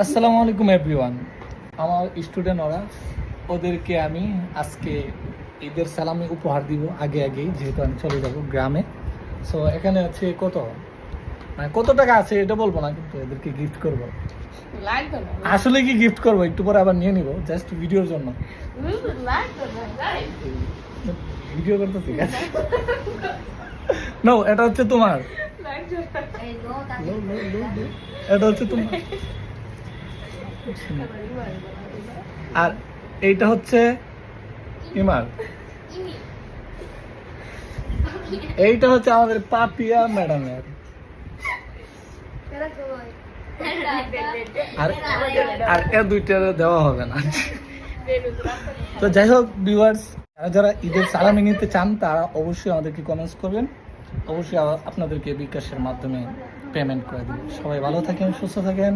আসসালামু আলাইকুম এভরিওয়ান। আমার স্টুডেন্ট ওদেরকে আমি আজকে ঈদের সালামি উপহার দিব আগেই, যেহেতু আমি চলে যাব গ্রামে। সো এখানে আছে কত টাকা আছে এটা বলবো না, কিন্তু এদেরকে গিফট করব। আসলে কি গিফট করবো একটু পরে আবার নিয়ে নিব, জাস্ট ভিডিওর জন্য। ভিডিও করতে ঠিক আছে। নো, এটা হচ্ছে তোমার, এটা হচ্ছে তোমার, আর এইটা হচ্ছে ইমার, এইটা হচ্ছে আমাদের পাপিয়া ম্যাডামের, আর আর এর দুইটা দেওয়া হবে না। তো যাই হোক ভিউয়ার্স, যারা ঈদের সালামি নিতে চান তারা অবশ্যই আমাদেরকে কমেন্টস করবেন, অবশ্যই আপনাদেরকে বিকাশের মাধ্যমে পেমেন্ট করে দেবেন। সবাই ভালো থাকেন, সুস্থ থাকেন।